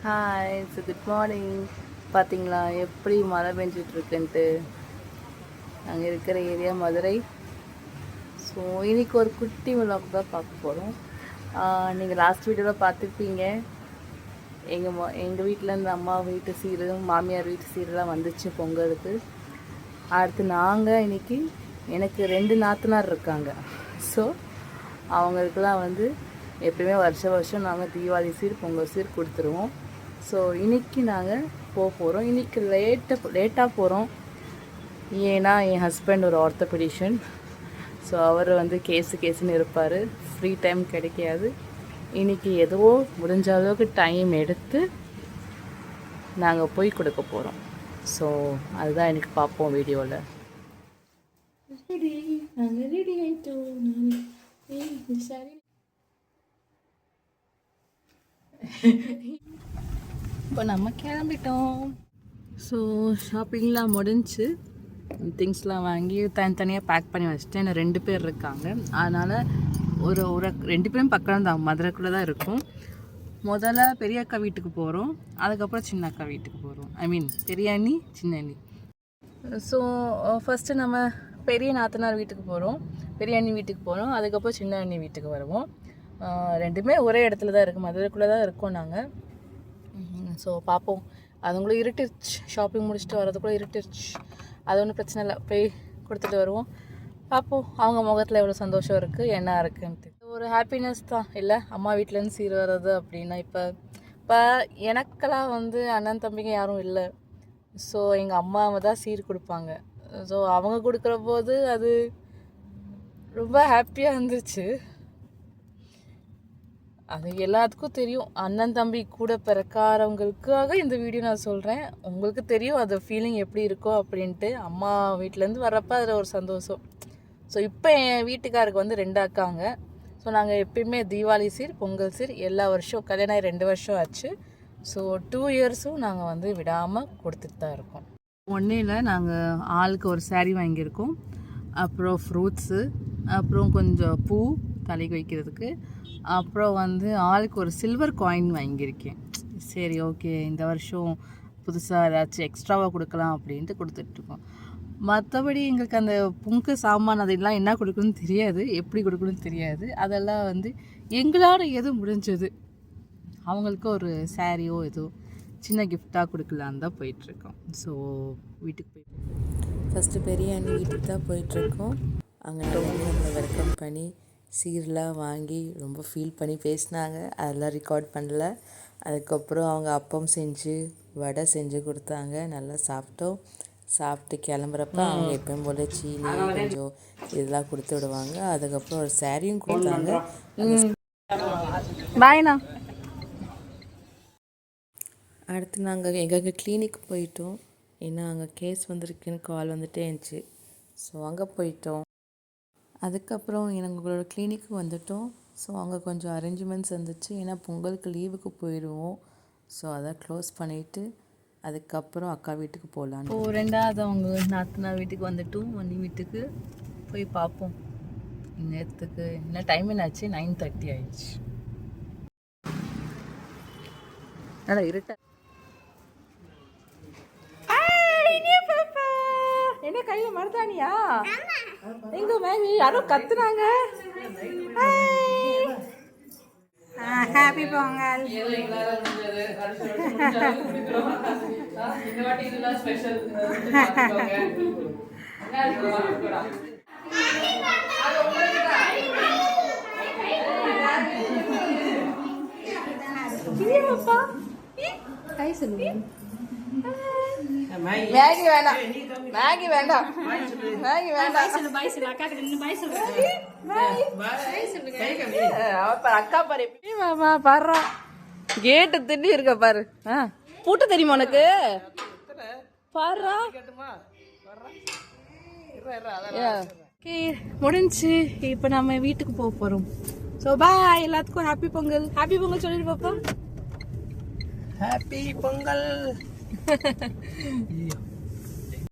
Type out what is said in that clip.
Hi, so good morning. பார்த்தீங்களா எப்படி மழை பெஞ்சிட்ருக்குன்ட்டு. நாங்கள் இருக்கிற ஏரியா மதுரை. ஸோ இன்றைக்கி ஒரு குட்டி விலாக் தான் பார்க்க போகிறோம். நீங்கள் லாஸ்ட் வீடியோவில் பார்த்துருப்பீங்க. எங்கள் வீட்டிலேருந்து அம்மா வீட்டு சீரு, மாமியார் வீட்டு சீரெலாம் வந்துச்சு பொங்கலுக்கு. அடுத்து நாங்கள் இன்றைக்கி எனக்கு 2 நாத்தனார் இருக்காங்க. ஸோ அவங்களுக்கெல்லாம் எப்பயுமே வருஷம் நாங்கள் தீபாவளி சீர், பொங்கல் சீர் கொடுத்துருவோம். ஸோ இன்றைக்கி நாங்கள் போகிறோம். இன்றைக்கி லேட்டாக போகிறோம். ஏன்னா என் ஹஸ்பண்ட் ஒரு ஆர்த்தோபெடிஷன். ஸோ அவர் கேஸுன்னு இருப்பார். ஃப்ரீ டைம் கிடைக்காது. இன்றைக்கி ஏதோ முடிஞ்ச அளவுக்கு டைம் எடுத்து நாங்கள் போய் கொடுக்க போகிறோம். ஸோ அதுதான் எனக்கு பார்ப்போம் வீடியோவில். ரெடி, நாங்கள் ரெடி ஆகிட்டோம். சரி, இப்போ நம்ம கிளம்பிட்டோம். ஸோ ஷாப்பிங்லாம் முடிஞ்சு திங்ஸ்லாம் வாங்கி தனித்தனியாக பேக் பண்ணி வச்சுட்டேன். எனக்கு 2 பேர் இருக்காங்க. அதனால் ஒரு 2 பேரும் பக்கம் தான், மதுரைக்குள்ளே தான் இருக்கும். முதல்ல பெரிய அக்கா வீட்டுக்கு போகிறோம், அதுக்கப்புறம் சின்ன அக்கா வீட்டுக்கு போகிறோம். பெரிய அண்ணி, சின்ன அண்ணி. ஸோ ஃபஸ்ட்டு நம்ம பெரிய நாத்தனார் வீட்டுக்கு போகிறோம், பெரிய அண்ணி வீட்டுக்கு போகிறோம், அதுக்கப்புறம் சின்ன அண்ணி வீட்டுக்கு வருவோம். 2மே ஒரே இடத்துல தான் இருக்குது, மதுரைக்குள்ளே தான் இருக்கோம் நாங்கள். ஸோ பார்ப்போம். அதுங்களும் இருட்டுருச்சு, ஷாப்பிங் முடிச்சுட்டு வரதுக்குள்ளே இருட்டுருச்சு. அது ஒன்றும் பிரச்சனை இல்லை, போய் கொடுத்துட்டு வருவோம். பார்ப்போம் அவங்க முகத்தில் எவ்வளோ சந்தோஷம் இருக்குது, என்ன இருக்குன்ட்டு. ஒரு ஹாப்பினஸ் தான் இல்லை, அம்மா வீட்டிலேருந்து சீர் வர்றது அப்படின்னா. இப்போ எனக்கெல்லாம் அண்ணன் தம்பிங்க யாரும் இல்லை. ஸோ எங்கள் அம்மாவை தான் சீர் கொடுப்பாங்க. ஸோ அவங்க கொடுக்குற போது அது ரொம்ப ஹாப்பியாக இருந்துச்சு. அது எல்லாத்துக்கும் தெரியும். அண்ணன் தம்பி கூட பிறக்காரவங்களுக்காக இந்த வீடியோ நான் சொல்கிறேன். உங்களுக்கு தெரியும் அது ஃபீலிங் எப்படி இருக்கோ அப்படின்ட்டு. அம்மா வீட்டிலேருந்து வர்றப்போ அதில் ஒரு சந்தோஷம். ஸோ இப்போ என் வீட்டுக்காருக்கு 2 அக்காங்க. ஸோ நாங்கள் எப்பயுமே தீபாவளி சீர், பொங்கல் சீர் எல்லா வருஷம், கல்யாணம் 2 வருஷம் ஆச்சு. ஸோ 2 இயர்ஸும் நாங்கள் விடாமல் கொடுத்துட்டு தான் இருக்கோம். ஒன்றையில் நாங்கள் ஆளுக்கு ஒரு சாரீ வாங்கியிருக்கோம். அப்புறம் ஃப்ரூட்ஸு, அப்புறம் கொஞ்சம் பூ தலைக்கு வைக்கிறதுக்கு, அப்புறம் ஆளுக்கு ஒரு சில்வர் காயின் வாங்கியிருக்கேன். சரி, ஓகே, இந்த வருஷம் புதுசாக ஏதாச்சும் எக்ஸ்ட்ராவாக கொடுக்கலாம் அப்படின்ட்டு கொடுத்துட்ருக்கோம். மற்றபடி எங்களுக்கு அந்த பொங்கு சாமான் அதெல்லாம் என்ன கொடுக்கணும்னு தெரியாது, எப்படி கொடுக்கணும்னு தெரியாது. அதெல்லாம் எங்களால் எது முடிஞ்சது அவங்களுக்கு ஒரு சாரியோ ஏதோ சின்ன கிஃப்டாக கொடுக்கலான்னு தான் போயிட்டுருக்கோம். ஸோ வீட்டுக்கு போயிட்டு ஃபஸ்ட்டு பெரிய அண்ணி வீட்டுக்கு தான் போயிட்டுருக்கோம். அங்கே நம்மளை வெல்கம் பண்ணி சீரெலாம் வாங்கி ரொம்ப ஃபீல் பண்ணி பேசினாங்க. அதெல்லாம் ரெக்கார்ட் பண்ணல. அதுக்கப்புறம் அவங்க அப்பம் செஞ்சு, வடை செஞ்சு கொடுத்தாங்க. நல்லா சாப்பிட்டோம். சாப்பிட்டு கிளம்புறப்ப அவங்க எப்பயும் போல் சீனி கொஞ்சம் இதெல்லாம் கொடுத்து விடுவாங்க. அதுக்கப்புறம் ஒரு சாரியும் கொடுத்தாங்க. பாய்ண்ணா. அடுத்து நாங்கள் எங்கள் கிளினிக் போயிட்டோம். ஏன்னா அங்கே கேஸ் வந்திருக்குன்னு கால் வந்துட்டே இருந்துச்சு. ஸோ அங்கே போயிட்டோம். அதுக்கப்புறம் எங்களோட கிளினிக்கு வந்துட்டோம். ஸோ அங்கே கொஞ்சம் அரேஞ்ச்மெண்ட்ஸ் இருந்துச்சு. ஏன்னா பொங்கலுக்கு லீவுக்கு போயிடுவோம். ஸோ அதை க்ளோஸ் பண்ணிவிட்டு அதுக்கப்புறம் அக்கா வீட்டுக்கு போகலான்னு. 2வது அவங்க நாத்தனார் வீட்டுக்கு வந்துட்டோம். அண்ணி வீட்டுக்கு போய் பார்ப்போம். நேரத்துக்கு என்ன டைம் என்னாச்சு, 9:30 ஆயிடுச்சு. நல்லா இருட்ட. என்ன கையில் மருதானியா? எங்க மேகி யாரோ கத்துனாங்க. ஹாப்பி பொங்கல். கை சொல்லுங்க. மேகி வேண்டாம், மேகி வேண்டாம், மேகி வேண்டாம். அக்கா பாரு, பாரு கேட்டு திண்டி இருக்க பாரு. பூட்டு தெரியுமா உனக்கு? பாரு முடிஞ்சு. இப்போ நம்ம வீட்டுக்கு போக போறோம். ஸோ பாய், எல்லாத்துக்கும் ஹாப்பி பொங்கல். ஹாப்பி பொங்கல் சொல்லிட்டு பாப்பா. ஹாப்பி பொங்கல்.